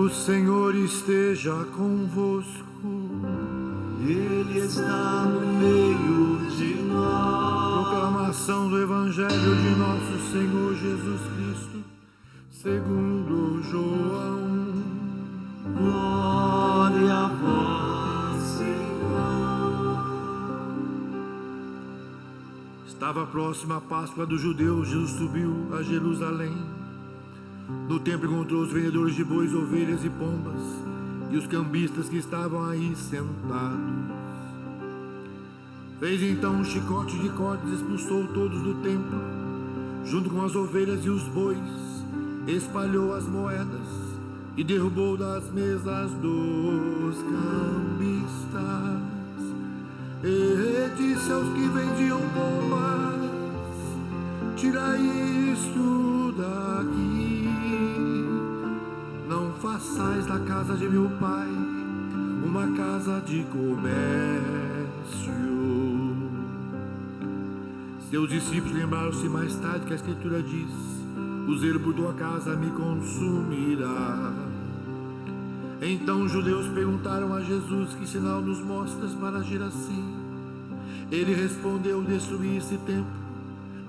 O Senhor esteja convosco. Ele está no meio de nós. Proclamação do Evangelho de nosso Senhor Jesus Cristo, segundo João. Glória a vós, Senhor. Estava próxima a Páscoa dos judeus. Jesus subiu a Jerusalém. No templo encontrou os vendedores de bois, ovelhas e pombas, e os cambistas que estavam aí sentados. Fez então um chicote de cordas, expulsou todos do templo, junto com as ovelhas e os bois, espalhou as moedas e derrubou das mesas dos cambistas. E disse aos que vendiam pombas: tirai isto daqui. Não façais da casa de meu pai uma casa de comércio. Seus discípulos lembraram-se mais tarde que a Escritura diz: o zelo por tua casa me consumirá. Então os judeus perguntaram a Jesus: que sinal nos mostras para agir assim? Ele respondeu: destruir esse templo,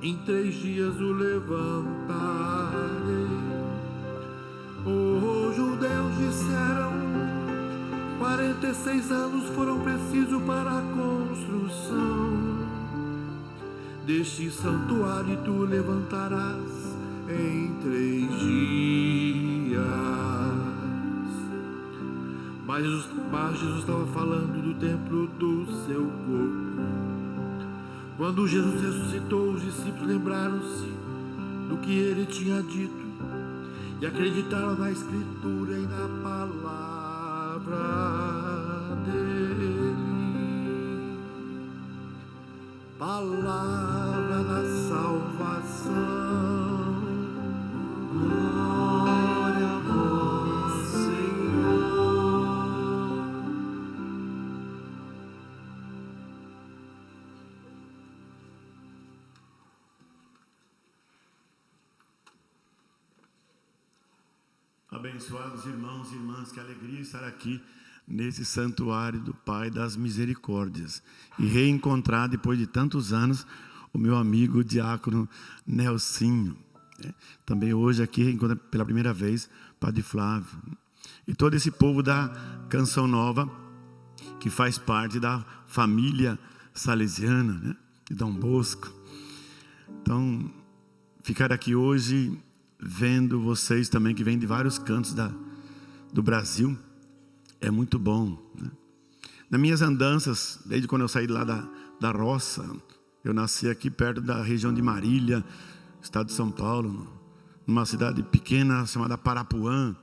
em 3 dias o levantarei. Os judeus disseram: 46 anos foram precisos para a construção deste santuário, e tu levantarás em 3 dias. Mas Jesus estava falando do templo do seu corpo. Quando Jesus ressuscitou, os discípulos lembraram-se do que ele tinha dito e acreditaram na Escritura e na palavra dele. Palavra da salvação. Glória a vós, Senhor. Abençoados irmãos e irmãs, que alegria estar aqui nesse santuário do Pai das Misericórdias e reencontrar depois de tantos anos o meu amigo diácono Nelsinho, né? Também hoje aqui reencontra pela primeira vez Padre Flávio e todo esse povo da Canção Nova que faz parte da família salesiana, né? De Dom Bosco. Então, ficar aqui hoje vendo vocês também que vêm de vários cantos do Brasil é muito bom, né? Nas minhas andanças, desde quando eu saí lá da roça, eu nasci aqui perto da região de Marília, estado de São Paulo, numa cidade pequena chamada Parapuã,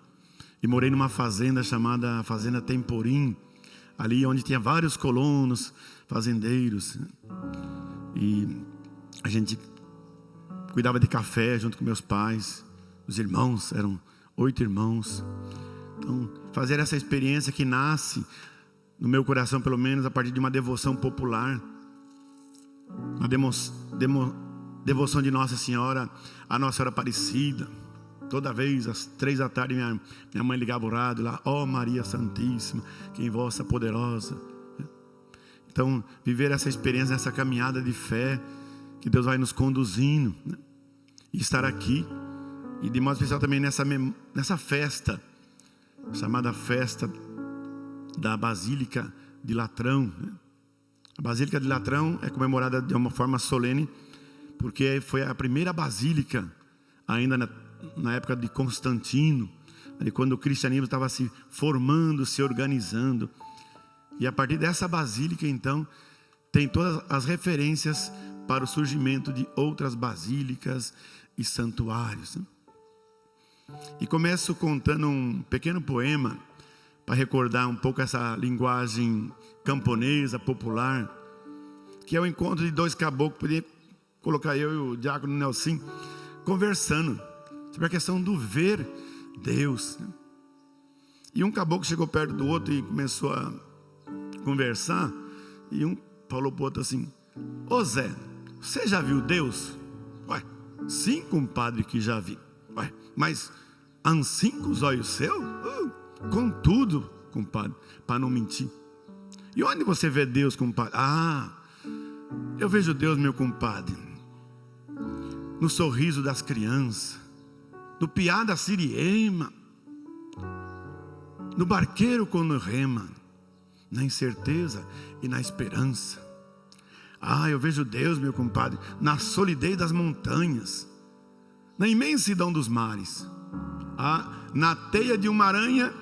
e morei numa fazenda chamada Fazenda Temporim, ali onde tinha vários colonos, fazendeiros, né? E a gente cuidava de café junto com meus pais. Os irmãos, eram 8 irmãos. Então, fazer essa experiência que nasce no meu coração, pelo menos a partir de uma devoção popular, uma devoção de Nossa Senhora, a Nossa Senhora Aparecida. Toda vez, às 3 da tarde, minha mãe ligava o rádio lá: ó Maria Santíssima, que em vossa poderosa. Então, viver essa experiência, essa caminhada de fé, que Deus vai nos conduzindo, né? E estar aqui, e de modo especial também nessa festa, chamada festa da Basílica de Latrão, né? A Basílica de Latrão é comemorada de uma forma solene, porque foi a primeira basílica, ainda na época de Constantino, ali quando o cristianismo estava se formando, se organizando. E a partir dessa basílica, então, tem todas as referências para o surgimento de outras basílicas e santuários, né? E começo contando um pequeno poema para recordar um pouco essa linguagem camponesa, popular, que é o encontro de 2 caboclos. Podia colocar eu e o diácono Nelson conversando sobre a questão do ver Deus, né? E um caboclo chegou perto do outro e começou a conversar, e um falou para o outro assim: ô Zé, você já viu Deus? Ué, sim, compadre, que já vi. Ué, mas anssim com os olhos seus? com tudo, compadre, para não mentir. E onde você vê Deus, compadre? Eu vejo Deus, meu compadre, no sorriso das crianças, no piá da siriema, no barqueiro quando rema, na incerteza e na esperança. Eu vejo Deus, meu compadre, na solidez das montanhas, na imensidão dos mares, na teia de uma aranha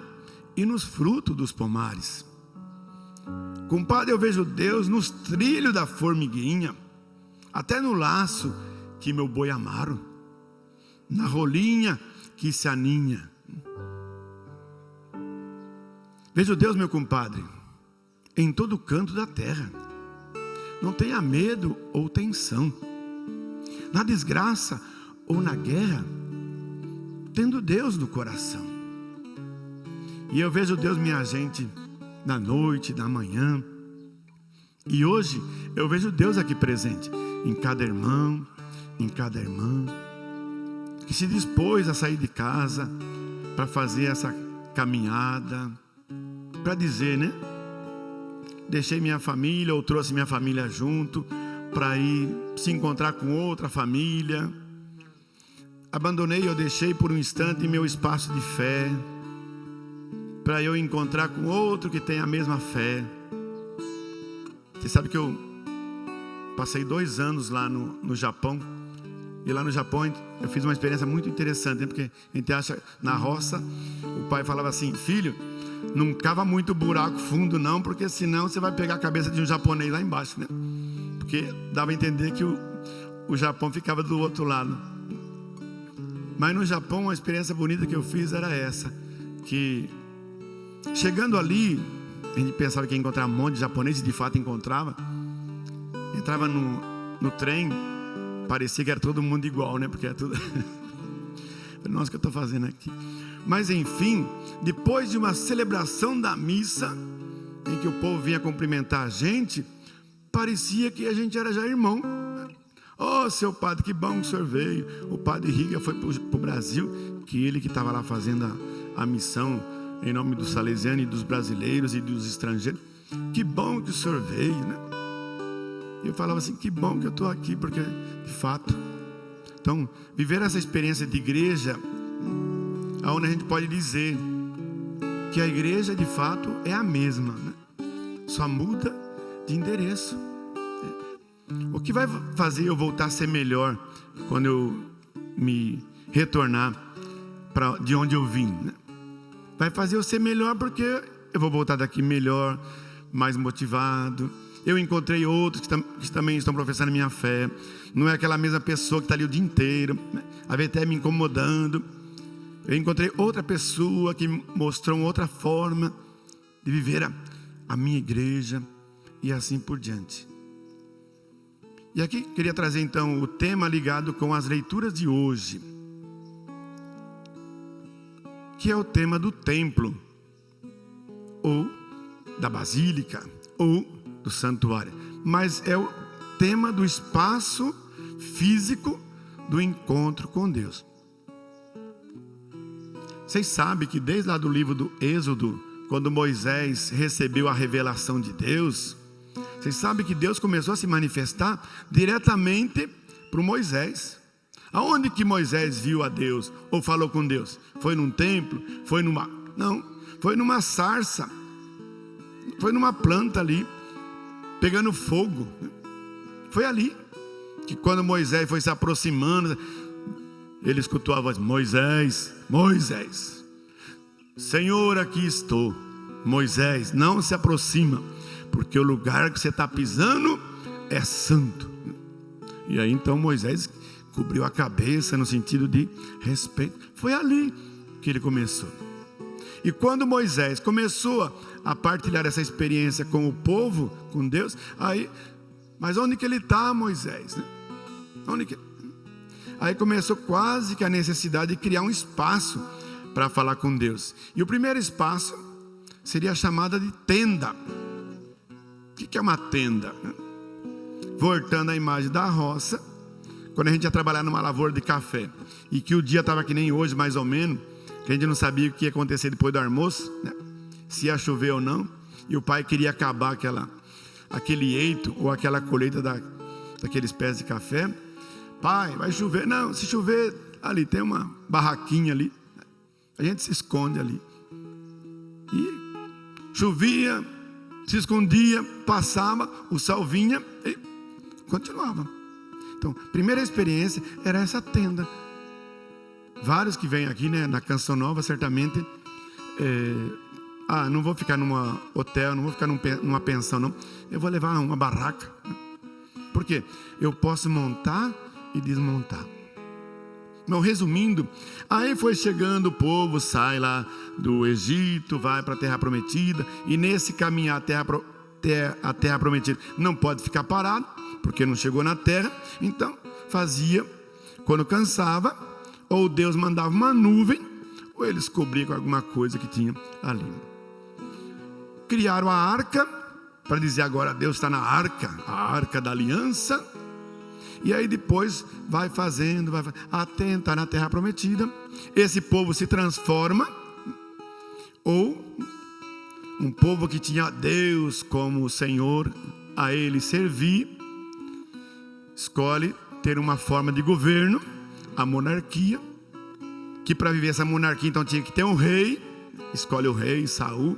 e nos frutos dos pomares. Compadre, eu vejo Deus nos trilhos da formiguinha, até no laço que meu boi amaro, na rolinha que se aninha. Vejo Deus, meu compadre, em todo canto da terra. Não tenha medo ou tensão, na desgraça ou na guerra, tendo Deus no coração. E eu vejo Deus, minha gente, na noite, na manhã. E hoje eu vejo Deus aqui presente, em cada irmão, em cada irmã, que se dispôs a sair de casa para fazer essa caminhada, para dizer, né? Deixei minha família, ou trouxe minha família junto, para ir se encontrar com outra família. Abandonei ou deixei por um instante meu espaço de fé, para eu encontrar com outro que tem a mesma fé. Você sabe que eu passei 2 anos lá no Japão. E lá no Japão eu fiz uma experiência muito interessante, né? Porque a gente acha, na roça, o pai falava assim: filho, não cava muito buraco fundo não, porque senão você vai pegar a cabeça de um japonês lá embaixo, né? Porque dava a entender que o Japão ficava do outro lado. Mas no Japão, uma experiência bonita que eu fiz era essa, que chegando ali, a gente pensava que ia encontrar um monte de japoneses, e de fato encontrava. Entrava no trem, parecia que era todo mundo igual, né? Porque é tudo... Nossa, o que eu estou fazendo aqui? Mas enfim, depois de uma celebração da missa, em que o povo vinha cumprimentar a gente, parecia que a gente era já irmão. Seu padre, que bom que o senhor veio. O padre Riga foi para o Brasil, que ele que estava lá fazendo a missão em nome dos salesianos e dos brasileiros e dos estrangeiros. Que bom que o senhor veio, né? Eu falava assim: que bom que eu estou aqui, porque de fato, então, viver essa experiência de igreja, onde a gente pode dizer que a igreja de fato é a mesma, né? Só muda de endereço. O que vai fazer eu voltar a ser melhor quando eu me retornar de onde eu vim, né? Vai fazer eu ser melhor porque eu vou voltar daqui melhor, mais motivado. Eu encontrei outros que também estão professando a minha fé. Não é aquela mesma pessoa que está ali o dia inteiro, né? Às vezes até me incomodando. Eu encontrei outra pessoa que mostrou outra forma de viver a minha igreja e assim por diante. E aqui queria trazer então o tema ligado com as leituras de hoje, que é o tema do templo, ou da basílica, ou do santuário. Mas é o tema do espaço físico do encontro com Deus. Vocês sabem que desde lá do livro do Êxodo, quando Moisés recebeu a revelação de Deus, vocês sabem que Deus começou a se manifestar diretamente para o Moisés. Aonde que Moisés viu a Deus ou falou com Deus? Foi num templo? Não, foi numa sarça. Foi numa planta ali, pegando fogo. Foi ali que quando Moisés foi se aproximando, ele escutou a voz: Moisés, Moisés, Senhor, aqui estou. Moisés, não se aproxima, porque o lugar que você está pisando é santo. E aí então Moisés cobriu a cabeça no sentido de respeito. Foi ali que ele começou. E quando Moisés começou a partilhar essa experiência com o povo, com Deus, mas onde que ele está, Moisés? Né? Aí começou quase que a necessidade de criar um espaço para falar com Deus. E o primeiro espaço seria a chamada de tenda. O que é uma tenda? Voltando à imagem da roça, quando a gente ia trabalhar numa lavoura de café, e que o dia estava que nem hoje, mais ou menos, que a gente não sabia o que ia acontecer depois do almoço, né? Se ia chover ou não, e o pai queria acabar aquele eito ou aquela colheita daqueles pés de café. Pai, vai chover? Não, se chover, ali tem uma barraquinha ali, a gente se esconde ali. E chovia, se escondia, passava, o sol vinha e continuava. Então, primeira experiência era essa tenda. Vários que vêm aqui, né, na Canção Nova, certamente, não vou ficar num hotel, não vou ficar numa pensão, não. Eu vou levar uma barraca. Por quê? Eu posso montar e desmontar. Não, resumindo, aí foi chegando o povo, sai lá do Egito, vai para a Terra Prometida, e nesse caminhar a Terra Prometida não pode ficar parado, porque não chegou na terra. Então fazia, quando cansava, ou Deus mandava uma nuvem, ou eles cobriam com alguma coisa que tinha ali. Criaram a arca, para dizer agora Deus está na arca, a arca da aliança. E aí depois vai fazendo, até entrar na Terra Prometida. Esse povo se transforma, ou um povo que tinha Deus como Senhor, a Ele servir, escolhe ter uma forma de governo, a monarquia, que para viver essa monarquia então tinha que ter um rei, escolhe o rei Saul.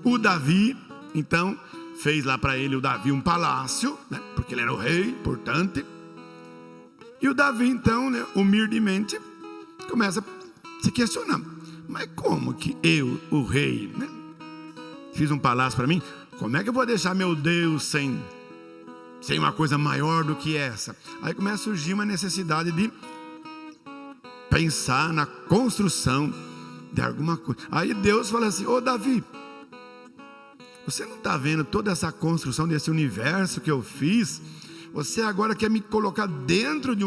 O Davi, então, fez lá para ele, o Davi, um palácio, né, porque ele era o rei, importante. E o Davi então, né, humildemente, começa a se questionar: mas como que eu, o rei, né, fiz um palácio para mim, como é que eu vou deixar meu Deus sem uma coisa maior do que essa? Aí começa a surgir uma necessidade de pensar na construção de alguma coisa. Aí Deus fala assim: ô Davi, você não está vendo toda essa construção desse universo que eu fiz? Você agora quer me colocar dentro de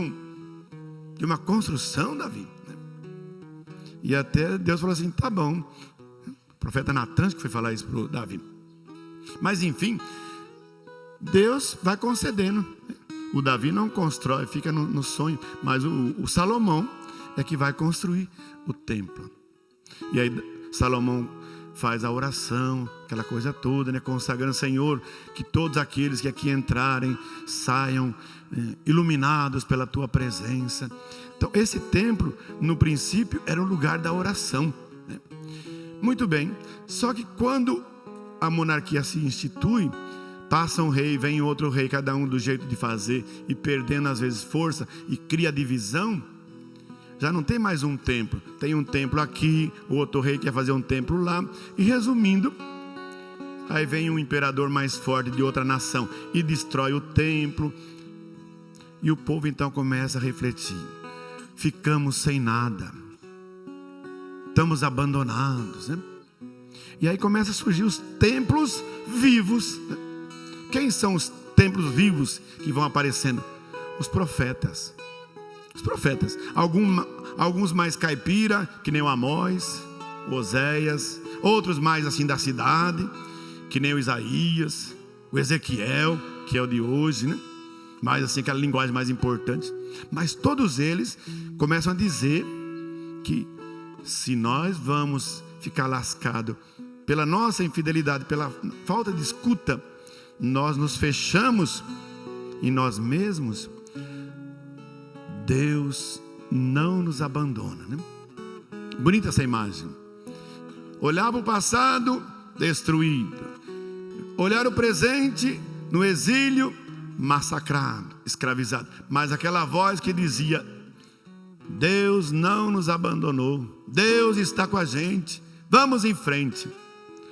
uma construção, Davi? E até Deus falou assim: tá bom. O profeta Natan que foi falar isso para o Davi. Mas enfim, Deus vai concedendo. O Davi não constrói, fica no sonho, mas o Salomão é que vai construir o templo. E aí Salomão faz a oração, aquela coisa toda, né, consagrando: Senhor, que todos aqueles que aqui entrarem saiam iluminados pela tua presença. Então esse templo no princípio era um lugar da oração, né? Muito bem, só que quando a monarquia se institui, passa um rei, vem outro rei, cada um do jeito de fazer, e perdendo às vezes força, e cria divisão. Já não tem mais um templo, tem um templo aqui, o outro rei quer fazer um templo lá. E resumindo, aí vem um imperador mais forte de outra nação e destrói o templo. E o povo então começa a refletir: ficamos sem nada, estamos abandonados, né? E aí começa a surgir os templos vivos, né? Quem são os templos vivos que vão aparecendo? Os profetas. Os profetas, alguns mais caipira, que nem o Amós, o Oséias, outros mais assim da cidade, que nem o Isaías, o Ezequiel, que é o de hoje, né? Mais assim, aquela linguagem mais importante. Mas todos eles começam a dizer que se nós vamos ficar lascados pela nossa infidelidade, pela falta de escuta, nós nos fechamos em nós mesmos, Deus não nos abandona, né? Bonita essa imagem. Olhar para o passado, destruído. Olhar o presente, no exílio, massacrado, escravizado. Mas aquela voz que dizia: Deus não nos abandonou, Deus está com a gente, vamos em frente.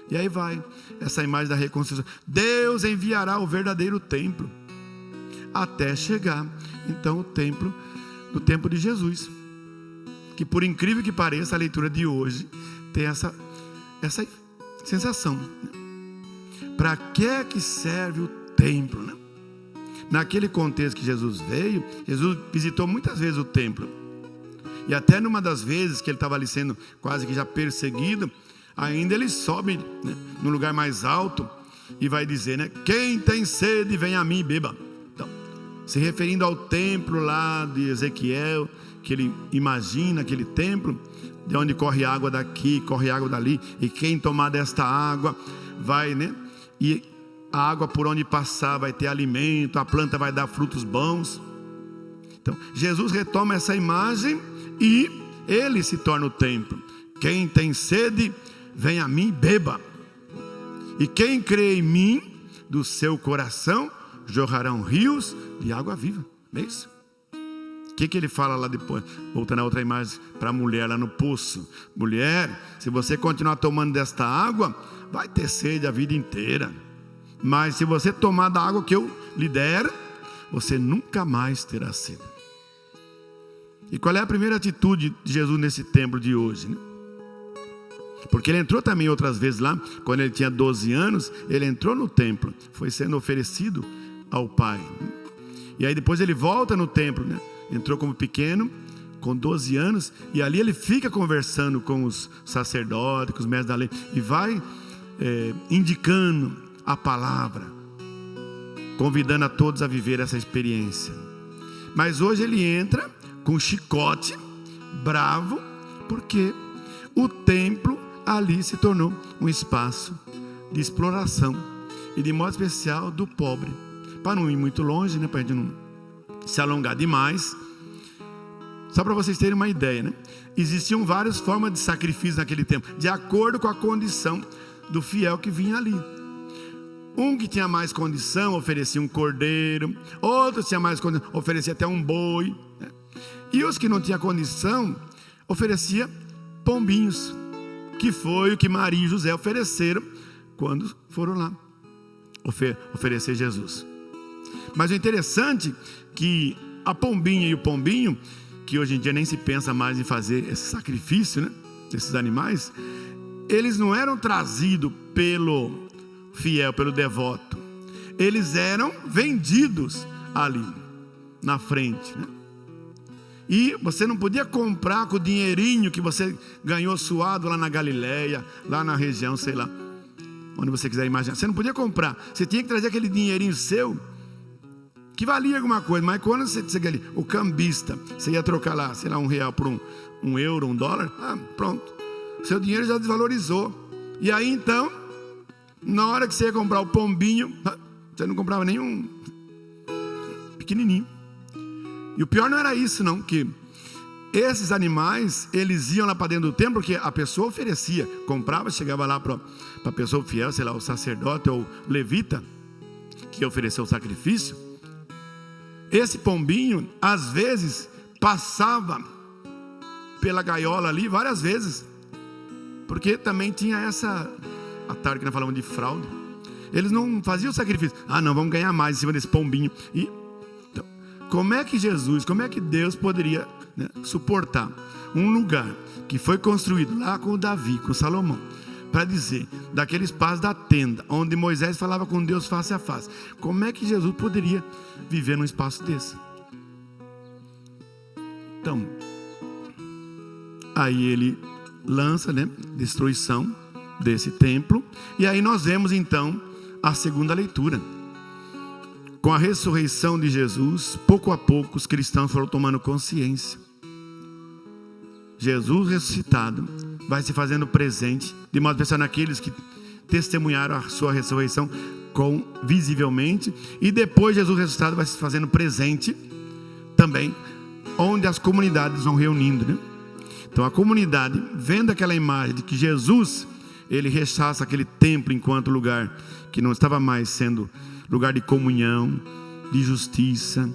E aí vai essa imagem da reconstrução. Deus enviará o verdadeiro templo, até chegar então o templo do tempo de Jesus, que por incrível que pareça, a leitura de hoje tem essa sensação, né? Para que serve o templo, né? Naquele contexto que Jesus veio, Jesus visitou muitas vezes o templo, e até numa das vezes que ele estava ali sendo quase que já perseguido, ainda ele sobe, né, no lugar mais alto e vai dizer, né: quem tem sede, vem a mim e beba. Então, se referindo ao templo lá de Ezequiel, que ele imagina aquele templo, de onde corre água daqui, corre água dali, e quem tomar desta água vai, né? E a água por onde passar vai ter alimento, a planta vai dar frutos bons. Então, Jesus retoma essa imagem e ele se torna o templo. Quem tem sede, vem a mim, beba. E quem crê em mim, do seu coração jorrarão rios de água viva. É isso? O que ele fala lá depois? Voltando a outra imagem, para a mulher lá no poço. Mulher, se você continuar tomando desta água, vai ter sede a vida inteira. Mas se você tomar da água que eu lhe der, você nunca mais terá sede. E qual é a primeira atitude de Jesus nesse templo de hoje, né? Porque ele entrou também outras vezes lá, quando ele tinha 12 anos, ele entrou no templo, foi sendo oferecido ao Pai. E aí depois ele volta no templo, né? Entrou como pequeno, com 12 anos, e ali ele fica conversando com os sacerdotes, com os mestres da lei, e vai indicando a palavra, convidando a todos a viver essa experiência. Mas hoje ele entra com chicote, bravo, porque o templo ali se tornou um espaço de exploração, e de modo especial do pobre. Para não ir muito longe, né, para a gente não se alongar demais, só para vocês terem uma ideia, né? Existiam várias formas de sacrifício naquele tempo, de acordo com a condição do fiel que vinha ali. Um que tinha mais condição oferecia um cordeiro, outro tinha mais condição, oferecia até um boi, né? E os que não tinham condição oferecia pombinhos, que foi o que Maria e José ofereceram quando foram lá oferecer Jesus. Mas o interessante é que a pombinha e o pombinho, que hoje em dia nem se pensa mais em fazer esse sacrifício, né, desses animais, eles não eram trazidos pelo fiel, pelo devoto. Eles eram vendidos ali na frente, né? E você não podia comprar com o dinheirinho que você ganhou suado lá na Galileia, lá na região, sei lá, onde você quiser imaginar. Você não podia comprar, você tinha que trazer aquele dinheirinho seu, que valia alguma coisa. Mas quando você ali, o cambista, você ia trocar lá, sei lá, R$1 por um euro, $1, pronto, seu dinheiro já desvalorizou. E aí então, na hora que você ia comprar o pombinho, você não comprava nenhum pequenininho. E o pior não era isso não, que esses animais, eles iam lá para dentro do templo, porque a pessoa oferecia, comprava, chegava lá para a pessoa fiel, sei lá, o sacerdote ou o levita, que ofereceu o sacrifício. Esse pombinho, às vezes, passava pela gaiola ali várias vezes, porque também tinha essa, a tarde que nós falamos de fraude, eles não faziam o sacrifício, não, vamos ganhar mais em cima desse pombinho. E então, como é que Jesus, como é que Deus poderia, né, suportar um lugar que foi construído lá com o Davi, com Salomão, para dizer, daquele espaço da tenda, onde Moisés falava com Deus face a face, como é que Jesus poderia viver num espaço desse? Então, aí ele lança, né, destruição desse templo, e aí nós vemos então a segunda leitura. Com a ressurreição de Jesus, pouco a pouco os cristãos foram tomando consciência. Jesus ressuscitado vai se fazendo presente, de modo especial naqueles que testemunharam a sua ressurreição visivelmente, e depois Jesus ressuscitado vai se fazendo presente também, onde as comunidades vão reunindo, né? Então a comunidade, vendo aquela imagem de que Jesus, ele rechaça aquele templo enquanto lugar que não estava mais sendo lugar de comunhão, de justiça,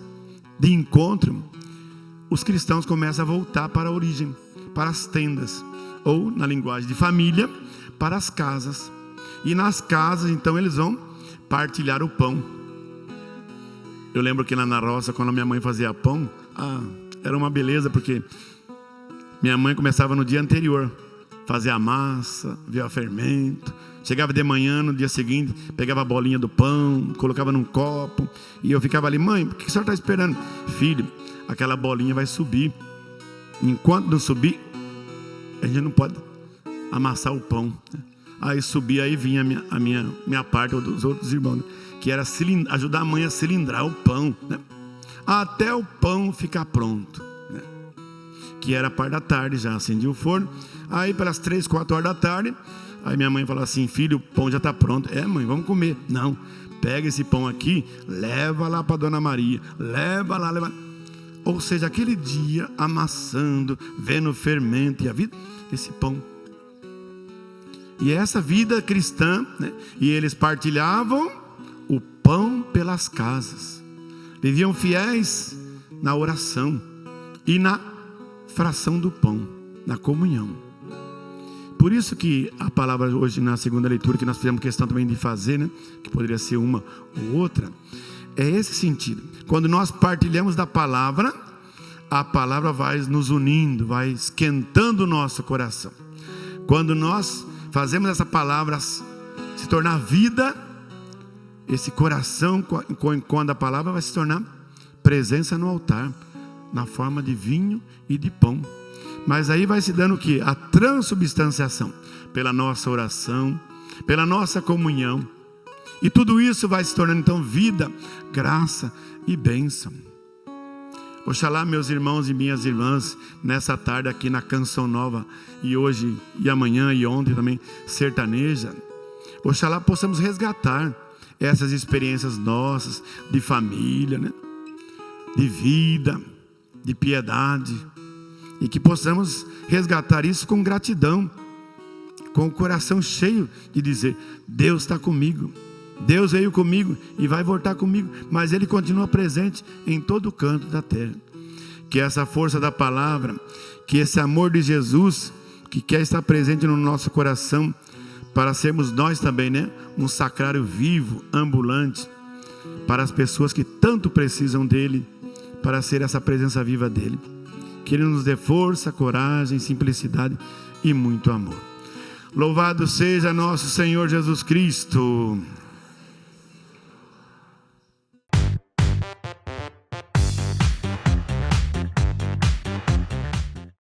de encontro, os cristãos começam a voltar para a origem, para as tendas, ou na linguagem de família, para as casas. E nas casas então eles vão partilhar o pão. Eu lembro que lá na roça, quando a minha mãe fazia pão, era uma beleza, porque minha mãe começava no dia anterior, fazia a massa, via o fermento, chegava de manhã, no dia seguinte, pegava a bolinha do pão, colocava num copo, e eu ficava ali, mãe, por que a senhora está esperando? Filho, aquela bolinha vai subir, enquanto não subir, a gente não pode amassar o pão, né? Aí subia, aí vinha a minha parte, ou dos outros irmãos, né? Que era ajudar a mãe a cilindrar o pão, né? até o pão ficar pronto, né? Que era a parte da tarde, já acendi o forno. Aí pelas 3, 4 horas da tarde, aí minha mãe falou assim: filho, o pão já está pronto. Mãe, vamos comer. Não, pega esse pão aqui, leva lá para Dona Maria, leva lá. Ou seja, aquele dia amassando, vendo o fermento e a vida, esse pão. E essa vida cristã, né? E eles partilhavam o pão pelas casas, viviam fiéis na oração e na fração do pão, na comunhão. Por isso que a palavra hoje na segunda leitura, que nós fizemos questão também de fazer, né? Que poderia ser uma ou outra, é esse sentido. Quando nós partilhamos da palavra, a palavra vai nos unindo, vai esquentando o nosso coração. Quando nós fazemos essa palavra se tornar vida, esse coração, quando a palavra vai se tornar presença no altar, na forma de vinho e de pão. Mas aí vai se dando o quê? A transubstanciação, pela nossa oração, pela nossa comunhão. E tudo isso vai se tornando então vida, graça e bênção. Oxalá, meus irmãos e minhas irmãs, nessa tarde aqui na Canção Nova, e hoje, e amanhã, e ontem também, sertaneja, oxalá possamos resgatar essas experiências nossas, de família, né? De vida, de piedade, e que possamos resgatar isso com gratidão, com o coração cheio de dizer: Deus está comigo, Deus veio comigo e vai voltar comigo, mas Ele continua presente em todo canto da terra. Que essa força da palavra, que esse amor de Jesus, que quer estar presente no nosso coração, para sermos nós também, né? Um sacrário vivo, ambulante, para as pessoas que tanto precisam dEle, para ser essa presença viva dEle. Que Ele nos dê força, coragem, simplicidade e muito amor. Louvado seja nosso Senhor Jesus Cristo.